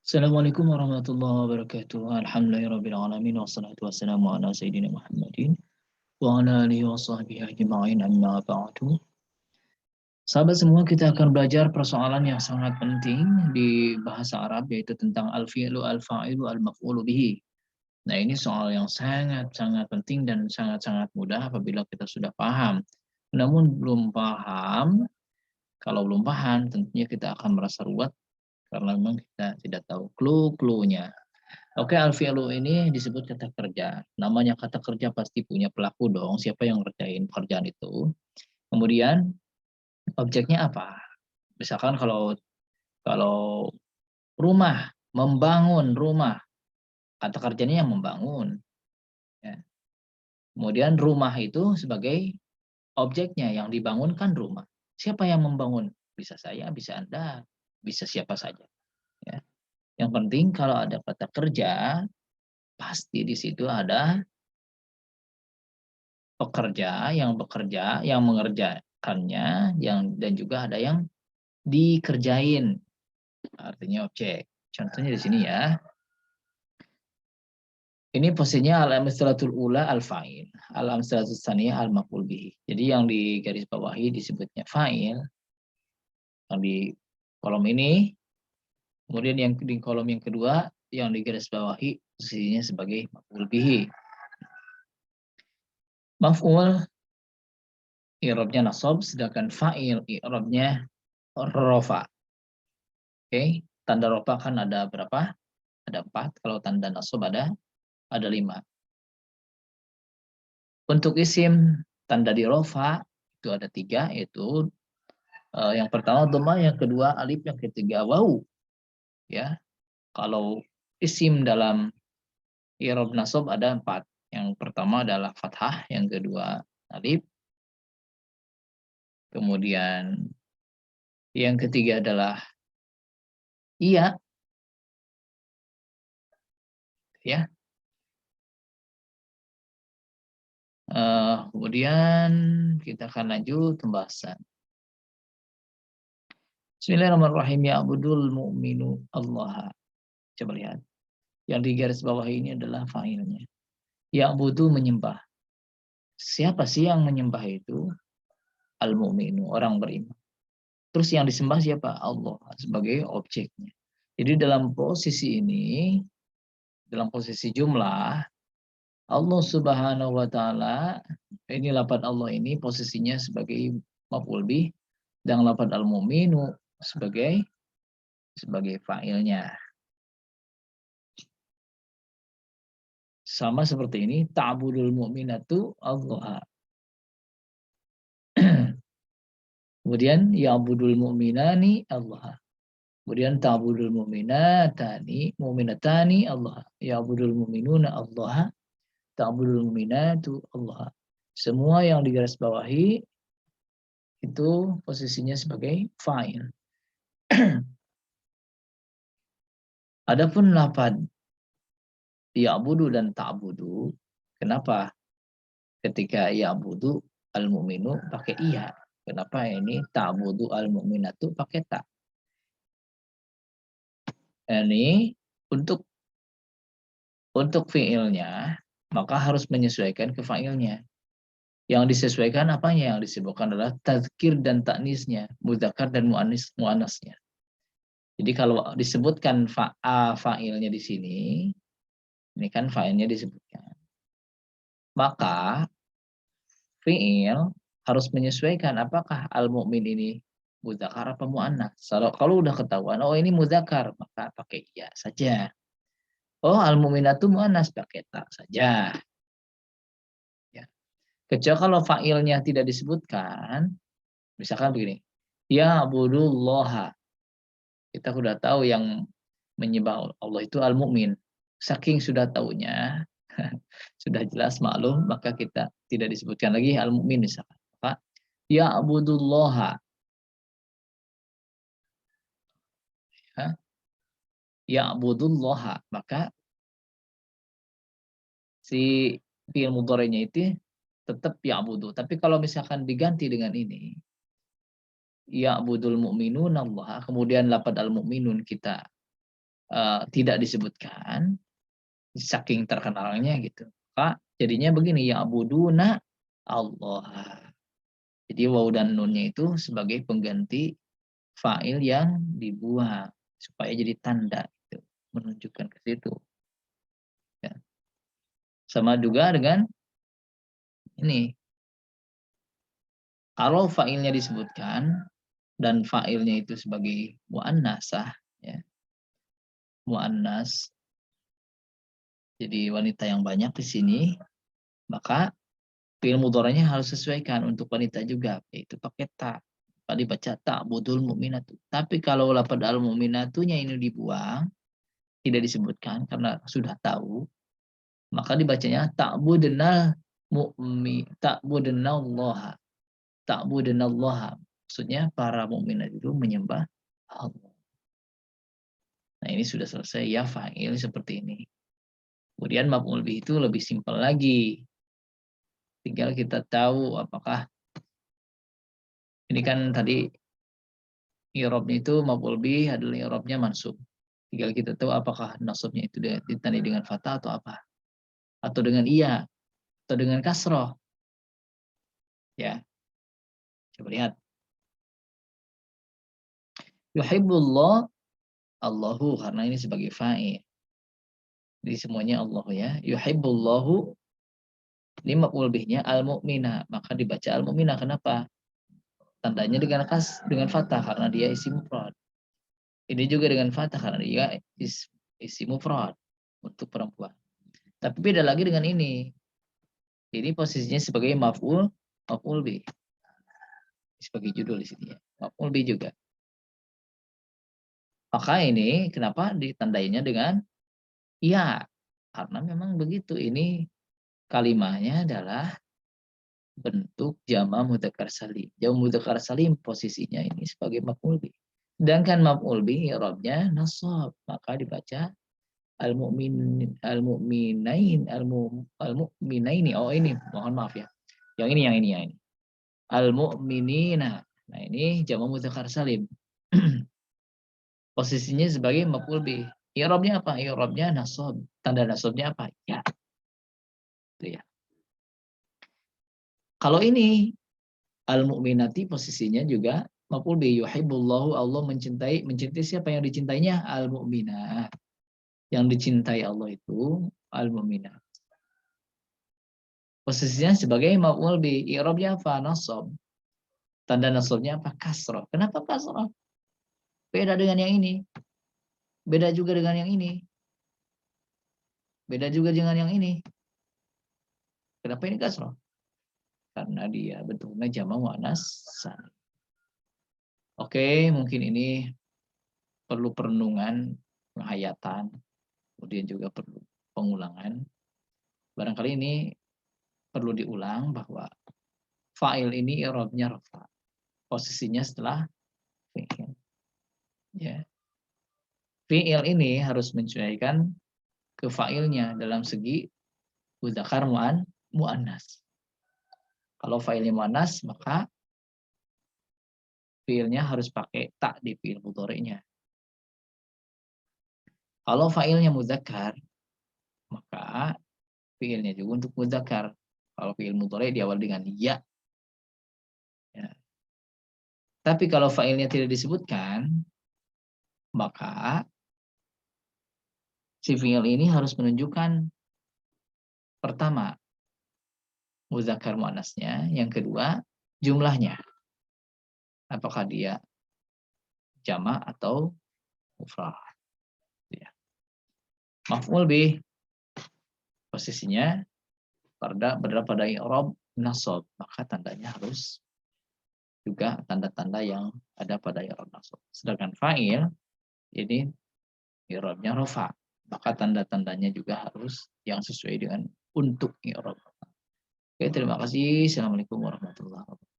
Assalamualaikum warahmatullahi wabarakatuh. Alhamdulillahirabbil alamin wassalatu wassalamu ala sayyidina Muhammadin wa ala alihi wa sahbihi ajma'in amma ba'du. Sahabat semua, kita akan belajar persoalan yang sangat penting di bahasa Arab, yaitu tentang al-fi'lu, al-fa'ilu, al-maf'ulu bihi. Nah, ini soal yang sangat-sangat penting dan sangat-sangat mudah apabila kita sudah paham. Namun kalau belum paham tentunya kita akan merasa ruwet karena memang kita tidak tahu clue-cluenya. Oke, al-fi'lu ini disebut kata kerja. Namanya kata kerja pasti punya pelaku dong, siapa yang ngerjain pekerjaan itu. Kemudian objeknya apa? Misalkan kalau kalau rumah, membangun rumah, kata kerjanya yang membangun. Ya. Kemudian rumah itu sebagai objeknya, yang dibangunkan rumah. Siapa yang membangun? Bisa saya, bisa Anda, bisa siapa saja. Ya. Yang penting kalau ada kata kerja, pasti di situ ada pekerja, yang mengerjakannya, dan juga ada yang dikerjain, artinya objek. Contohnya di sini ya. Ini posisinya al-amsalatul ula al-fa'il, al-amsalatul tsaniyah al-maf'ul bihi. Jadi yang di garis bawahi disebutnya fa'il, yang di kolom ini, kemudian yang di kolom yang kedua yang di garis bawahi posisinya sebagai maf'ul bihi. Maf'ul i'rabnya nasab, sedangkan fa'il i'rabnya rafa. Oke, tanda rofa kan ada berapa? Ada 4. Kalau tanda nasab ada 5. Untuk isim tanda di rofa itu ada 3, yaitu yang pertama dhamma, yang kedua alif, yang ketiga wawu. Ya, kalau isim dalam i'rab nasab ada 4. Yang pertama adalah fathah, yang kedua alif, kemudian yang ketiga adalah iya, ya. Kemudian kita akan lanjut pembahasan. Bismillahirrahmanirrahim. Ya'budul mu'minu Allah. Coba lihat. Yang di garis bawah ini adalah fa'ilnya. Ya'budu, menyembah. Siapa sih yang menyembah itu? Al-mu'minu, orang beriman. Terus yang disembah siapa? Allah sebagai objeknya. Jadi dalam posisi ini, dalam posisi jumlah, Allah Subhanahu wa taala, ini lafaz Allah ini posisinya sebagai maf'ul bih, dan lafaz al-mu'minu sebagai fa'ilnya. Sama seperti ini, ta'budul mu'minatu Allah. Kemudian ya'budul mu'minani Allah. Kemudian ta'budul mu'minatani Allah. Ya'budul mu'minuna Allah. Ta'budul mu'minatu Allah. Semua yang digaris bawahi itu posisinya sebagai fa'il. Adapun lafaz ya'budu dan ta'budu, kenapa ketika ya'budu al-mu'minu pakai iya? Kenapa ini ta'budu al-mu'minatu pakai ta? Ini untuk fiilnya, maka harus menyesuaikan ke fa'ilnya. Yang disesuaikan apanya? Yang disebutkan adalah tadzkir dan taknisnya, mudzakkar dan muannasnya. Jadi kalau disebutkan fa'ilnya di sini, ini kan fa'ilnya disebutkan. Maka fi'il harus menyesuaikan apakah al-mu'min ini mudzakkar apa muannas. Kalau udah ketahuan, oh ini mudzakkar, maka pakai iya saja. Oh, al-mu'minatu muannas, pakai ta saja. Ya. Kecuali kalau fa'ilnya tidak disebutkan, misalkan begini, ya abudullaha. Kita sudah tahu yang menyembah Allah itu al-mu'min. Saking sudah tahunya, sudah jelas maklum, maka kita tidak disebutkan lagi al-mu'min misalkan. Maka ya abudullaha. Ya abudullaha. Maka si fi'il mudhari'nya itu tetap ya'budu. Tapi kalau misalkan diganti dengan ini, ya'budul mu'minun Allah, kemudian lafadz al-mu'minun kita tidak disebutkan, saking terkenalnya gitu. Maka jadinya begini, ya'buduna Allah. Jadi waw dan nunnya itu sebagai pengganti fa'il yang dibuang supaya jadi tanda gitu, menunjukkan ke situ. Ya. Sama juga dengan ini. Kalau fa'ilnya disebutkan dan fa'ilnya itu sebagai muannasah, ya. Muannas. Jadi wanita yang banyak di sini, maka fi'il mudhari'nya harus sesuaikan untuk wanita juga, yaitu pakai ta. Tadi baca ta'budul mu'minatu. Tapi kalau lafadz al-mu'minatunya ini dibuang, tidak disebutkan karena sudah tahu, maka dibacanya ta'budnal ta'budunallaha. Ta'budunallaha. Maksudnya para mukminat itu menyembah Allah. Nah, ini sudah selesai ya fa'il seperti ini. Kemudian maf'ul bih itu lebih simpel lagi. Tinggal kita tahu apakah ini kan tadi i'rabnya itu maf'ul bih adalah i'rabnya mansub. Tinggal kita tahu apakah nasabnya itu ditandai dengan fathah atau apa? Atau dengan iya atau dengan kasroh. Ya. Coba lihat. Yuhibbullah Allahu karena ini sebagai fa'il. Jadi semuanya Allah ya. Yuhibbullahu ini maf'ul bihnya al-mu'mina, maka dibaca al-mu'mina. Kenapa? Tandanya dengan fathah karena dia isim mufrad. Ini juga dengan fathah karena dia isim mufrad untuk perempuan. Tapi beda lagi dengan ini. Ini posisinya sebagai maf'ul bih. Sebagai judul di sini ya. Maf'ul bih juga. Maka ini kenapa ditandainya dengan iya? Karena memang begitu. Ini kalimahnya adalah bentuk jama' mudzakkar salim. Jama' mudzakkar salim posisinya ini sebagai maf'ul bih. Sedangkan maf'ul bih i'rabnya nasab, maka dibaca al-mu'minain al-mu'minaini. Oh ini, mohon maaf ya. Yang ini. Al-mu'minina. Nah, ini jama' mudzakkar salim. Posisinya sebagai maf'ul bih. I'rabnya apa? I'rabnya nasab. Tanda nasabnya apa? Ya. Itu ya. Kalau ini al-mu'minati posisinya juga maf'ul bih. Yuhibbullahu, Allah mencintai siapa yang dicintainya? Al-mu'minat. Yang dicintai Allah itu al-mu'minat. Posisinya sebagai maf'ul bih. I'rabnya apa? Nasab. Tanda nasabnya apa? Kasrah. Kenapa kasrah? Beda dengan yang ini. Beda juga dengan yang ini. Beda juga dengan yang ini. Kenapa ini kasrah? Karena dia bentuknya jama' muannas salim. Oke, mungkin ini perlu perenungan, penghayatan, kemudian juga perlu pengulangan. Barangkali ini perlu diulang bahwa fa'il ini i'rabnya rafa. Posisinya setelah fi'il. Ya. Fi'il ini harus menyesuaikan ke fa'ilnya dalam segi mudzakkar muannas. Kalau fa'ilnya muannas, maka fi'ilnya harus pakai ta di fi'il mudhari'nya. Kalau fa'ilnya mudzakkar, maka fi'ilnya juga untuk mudzakkar. Kalau fi'il mudhari' diawali dengan ya. Ya. Tapi kalau fa'ilnya tidak disebutkan, maka si fi'il ini harus menunjukkan pertama mudzakkar muannasnya, yang kedua jumlahnya. Apakah dia jama' atau mufrad. Ya. Maf'ul bih posisinya berada pada i'rab nasab, maka tandanya harus juga tanda-tanda yang ada pada i'rab nasab. Sedangkan fa'il ini i'rabnya rafa, maka tanda-tandanya juga harus yang sesuai dengan untuk i'rab. Oke, terima kasih. Assalamualaikum warahmatullahi wabarakatuh.